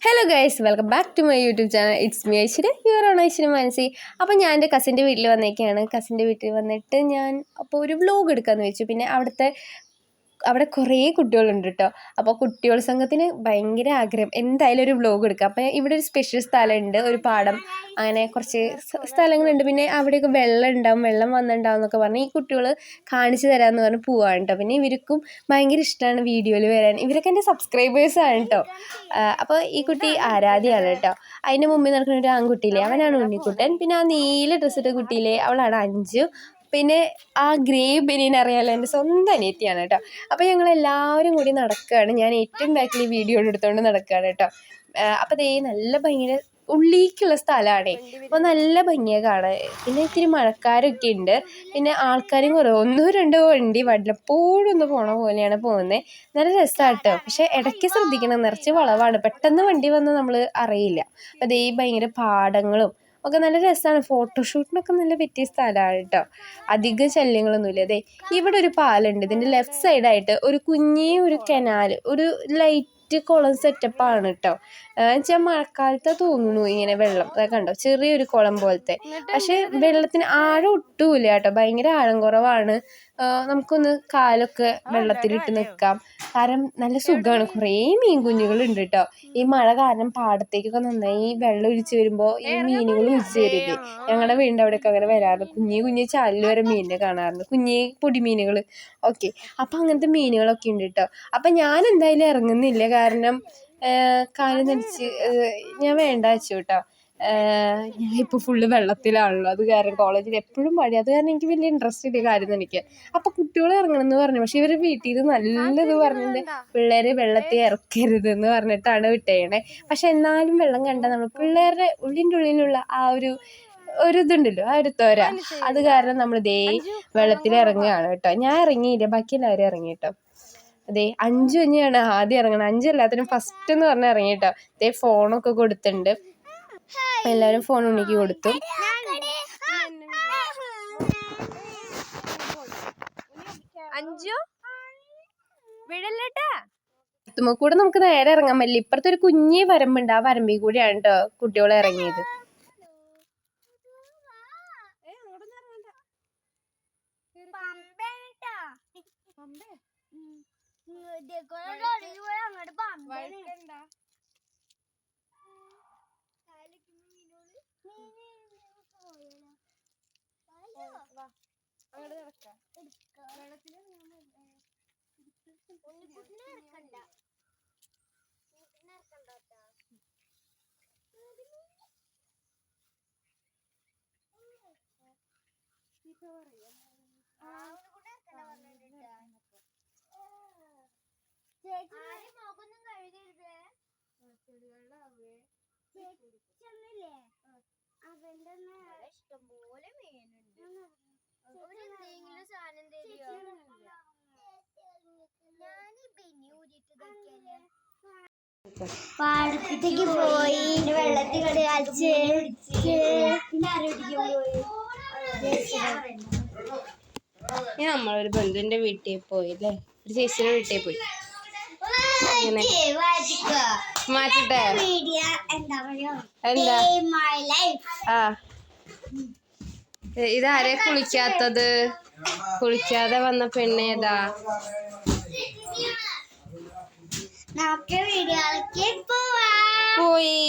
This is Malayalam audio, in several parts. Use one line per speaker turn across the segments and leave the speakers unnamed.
Hello guys, welcome back to my YouTube channel. It's me Aishwarya, your own Aishwarya Manasi. അപ്പോൾ ഞാൻ എൻ്റെ കസിൻ്റെ വീട്ടിൽ വന്നേക്കാണ്. കസിൻ്റെ വീട്ടിൽ വന്നിട്ട് ഞാൻ അപ്പോൾ ഒരു വ്ലോഗ് എടുക്കാമെന്ന് വെച്ചു. പിന്നെ അവിടെ കുറേ കുട്ടികളുണ്ട് കേട്ടോ. അപ്പോൾ കുട്ടികൾ സംഘത്തിന് ഭയങ്കര ആഗ്രഹം എന്തായാലും ഒരു വ്ലോഗ് എടുക്കാം. അപ്പോൾ ഇവിടെ ഒരു സ്പെഷ്യൽ സ്ഥലമുണ്ട്, ഒരു പാടം, അങ്ങനെ കുറച്ച് സ്ഥലങ്ങളുണ്ട്. പിന്നെ അവിടെയൊക്കെ വെള്ളം ഉണ്ടാവും, വെള്ളം വന്നിട്ടുണ്ടാവും എന്നൊക്കെ പറഞ്ഞ് ഈ കുട്ടികൾ കാണിച്ചു തരാമെന്ന് പറഞ്ഞ് പോവാണ് കേട്ടോ. പിന്നെ ഇവർക്കും ഭയങ്കര ഇഷ്ടമാണ് വീഡിയോയിൽ വരാൻ. ഇവരൊക്കെ എൻ്റെ സബ്സ്ക്രൈബേഴ്സാണ് കേട്ടോ. അപ്പോൾ ഈ കുട്ടി ആരാധ്യയാണ് കേട്ടോ. അതിൻ്റെ മുമ്പിൽ നടക്കുന്ന ഒരു ആൺകുട്ടിയില്ലേ, അവനാണ് ഉണ്ണിക്കുട്ടൻ. പിന്നെ ആ നീല ഡ്രസ്സിട്ട കുട്ടിയില്ലേ, അവളാണ് അഞ്ചു. പിന്നെ ആ ഗ്രേ ബനിയൻ അറിയാമല്ലോ, എൻ്റെ സ്വന്തം അനിയത്തിയാണ് കേട്ടോ. അപ്പോൾ ഞങ്ങളെല്ലാവരും കൂടി നടക്കുകയാണ്. ഞാൻ ഏറ്റവും ബാക്കിൽ വീഡിയോ എടുത്തുകൊണ്ട് നടക്കുകയാണ് കേട്ടോ. അപ്പോൾ ദേ നല്ല ഭയങ്കര ഉള്ളിലേക്കുള്ള സ്ഥലമാണേ. അപ്പോൾ നല്ല ഭംഗിയാണ് കാണാൻ. പിന്നെ ഇത്തിരി മഴക്കാരൊക്കെ ഉണ്ട്. പിന്നെ ആൾക്കാരും കുറവ്, 1-2 വണ്ടി വല്ലപ്പോഴും ഒന്ന് പോണ പോലെയാണ് പോകുന്നത്. നല്ല രസമാണ് കേട്ടോ. പക്ഷേ ഇടയ്ക്ക് ശ്രദ്ധിക്കണം, നിറച്ച് വളവാണ്, പെട്ടെന്ന് വണ്ടി വന്ന് നമ്മൾ അറിയില്ല. അപ്പോൾ ദേ ഭയങ്കര പാടങ്ങളും ഒക്കെ നല്ല രസമാണ്. ഫോട്ടോഷൂട്ടിനൊക്കെ നല്ല പറ്റിയ സ്ഥലമാണ് കേട്ടോ. അധികം ശല്യങ്ങളൊന്നുമില്ല. അതെ, ഇവിടെ ഒരു പാലുണ്ട്. ഇതിൻ്റെ ലെഫ്റ്റ് സൈഡായിട്ട് ഒരു ഒരു കനാൽ, ഒരു ലൈറ്റ് കുളം സെറ്റപ്പാണ് കേട്ടോ. വെച്ചാൽ മഴക്കാലത്ത് തോന്നുന്നു ഇങ്ങനെ വെള്ളം കണ്ടോ, ചെറിയൊരു കുളം പോലത്തെ. പക്ഷെ വെള്ളത്തിന് ആഴം ഒട്ടുമില്ല കേട്ടോ, ഭയങ്കര ആഴം കുറവാണ്. നമുക്കൊന്ന് കാലൊക്കെ വെള്ളത്തിലിട്ട് നിൽക്കാം. കാരണം നല്ല സുഖമാണ്. കുറേ മീൻ കുഞ്ഞുങ്ങളുണ്ട് കേട്ടോ. ഈ മഴ കാരണം പാടത്തേക്കൊക്കെ നന്നായി വെള്ളം ഒഴിച്ച് വരുമ്പോൾ ഈ മീനുകൾ ഒഴിച്ച് വരില്ലേ. ഞങ്ങളുടെ വീടിൻ്റെ അവിടെയൊക്കെ അങ്ങനെ വരാറുണ്ട്. കുഞ്ഞു ചാലിൽ വരെ മീനിനെ കാണാറുണ്ട്, പൊടിമീനുകൾ. ഓക്കെ, അപ്പം അങ്ങനത്തെ മീനുകളൊക്കെ ഉണ്ട് കേട്ടോ. അപ്പം ഞാൻ എന്തായാലും ഇറങ്ങുന്നില്ല, കാരണം കാല് നനച്ച് ഞാൻ വേണ്ട വെച്ചു കേട്ടോ. ഞാനിപ്പോൾ ഫുള്ള് വെള്ളത്തിലാണല്ലോ, അത് കാരണം കോളേജിൽ എപ്പോഴും മഴ, അത് കാരണം എനിക്ക് വലിയ ഇൻട്രസ്റ്റ് ഇല്ല കാര്യം എനിക്ക്. അപ്പോൾ കുട്ടികൾ ഇറങ്ങണമെന്ന് പറഞ്ഞു. പക്ഷെ ഇവർ വീട്ടിൽ നിന്ന് നല്ലത് പറഞ്ഞിട്ട് പിള്ളേരെ വെള്ളത്തിൽ ഇറക്കരുത് എന്ന് പറഞ്ഞിട്ടാണ് വിട്ടേണേ. പക്ഷെ എന്നാലും വെള്ളം കണ്ടാൽ നമ്മൾ പിള്ളേരുടെ ഉള്ളിലുള്ള ആ ഒരു ഇതുണ്ടല്ലോ, ആ ഒരു ത്വര, അത് കാരണം നമ്മൾ ദേ വെള്ളത്തിൽ ഇറങ്ങുകയാണ് കേട്ടോ. ഞാൻ ഇറങ്ങിയില്ല, ബാക്കി എല്ലാവരും ഇറങ്ങി കേട്ടോ. അതെ, 5 തന്നെയാണ് ആദ്യം ഇറങ്ങണം. 5 എല്ലാത്തിനും ഫസ്റ്റ് എന്ന് പറഞ്ഞാൽ ഇറങ്ങി കേട്ടോ. ദേ ഫോണൊക്കെ കൊടുത്തിട്ടുണ്ട്, എല്ലാവരും ഫോൺ ഉണ്ണിക്ക് കൊടുത്തു. കൂടെ നമുക്ക് നേരെ ഇറങ്ങാൻ പറ്റില്ല. ഇപ്പുറത്തെ ഒരു കുഞ്ഞി വരമ്പുണ്ട്, ആ വരമ്പിൽ കൂടിയാണ് കേട്ടോ കുട്ടികളെ ഇറങ്ങിയത്. ഇഷ്ടംപോലെ മീനുണ്ട്. എന്തെങ്കിലും സാധനം തരുമോ? പാടത്തേക്ക് പോയി വെള്ളത്തിൽ കളിച്ച് നമ്മളൊരു ബന്ധുവിന്റെ വീട്ടിൽ പോയി അല്ലേ, ഒരു ചേച്ചിയുടെ വീട്ടിൽ പോയി. മാറ്റട്ടെ എന്താ? ഇതാരെ കുളിക്കാത്തത്? കുളിക്കാതെ വന്ന പെണ്ണേതാ? പോയി.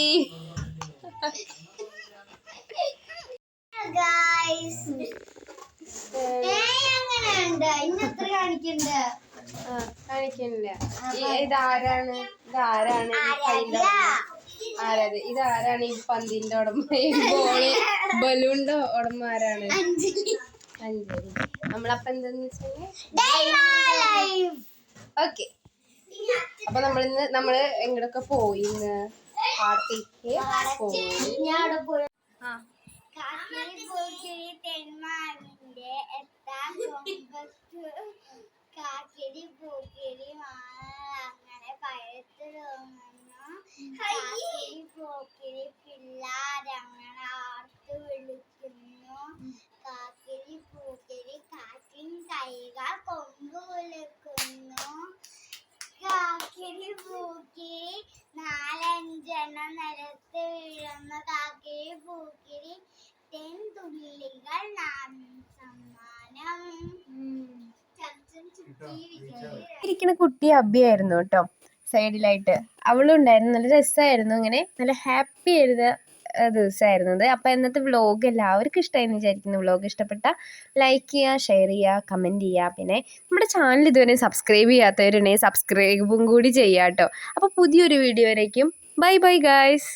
കാണിക്കണില്ല. ഇതാരാണ് ഇതാരാണ് ഈ പന്തിന്റെ ഉടമ, ബലൂണിന്റെ ഉടമ ആരാണ്? അഞ്ജലി. നമ്മളപ്പോ എന്താന്ന് വെച്ചാൽ ഓക്കെ. അപ്പൊ നമ്മള് എങ്ങോട്ടൊക്കെ പോയി, പാടത്തേക്ക് പോയി. കാക്കരി പൂക്കരി അങ്ങനെ പഴത്ത് തോന്നുന്നു. കാക്കരി പൂക്കരി പിള്ളാരങ്ങനെ ആർത്ത് വിളിക്കുന്നു. കാക്കരി പൂക്കരി കാറ്റിൻ കൈകൾ കൊമ്പ് വിളിക്കുന്നു. കാക്കരി പൂക്കരി 4-5
നിലത്ത് വീഴുന്ന കാക്കയെ പൂക്കിരി തെൻതുള്ളികൾ സമ്മാനം.
ഇരിക്കുന്ന കുട്ടി അബിയായിരുന്നു കേട്ടോ, സൈഡിലായിട്ട് അവളും ഉണ്ടായിരുന്നു. നല്ല രസമായിരുന്നു, ഇങ്ങനെ നല്ല ഹാപ്പി ആയിരുന്ന ദിവസമായിരുന്നത്. അപ്പോൾ ഇന്നത്തെ വ്ളോഗ് എല്ലാവർക്കും ഇഷ്ടമായെന്ന് വിചാരിക്കുന്നു. വ്ളോഗ് ഇഷ്ടപ്പെട്ട ലൈക്ക് ചെയ്യുക, ഷെയർ ചെയ്യുക, കമൻറ്റ് ചെയ്യുക. പിന്നെ നമ്മുടെ ചാനൽ ഇതുവരെ സബ്സ്ക്രൈബ് ചെയ്യാത്തവരുണ്ടെങ്കിൽ സബ്സ്ക്രൈബും കൂടി ചെയ്യുക കേട്ടോ. അപ്പോൾ പുതിയൊരു വീഡിയോ വരേക്കും ബൈ ബൈ ഗായ്സ്.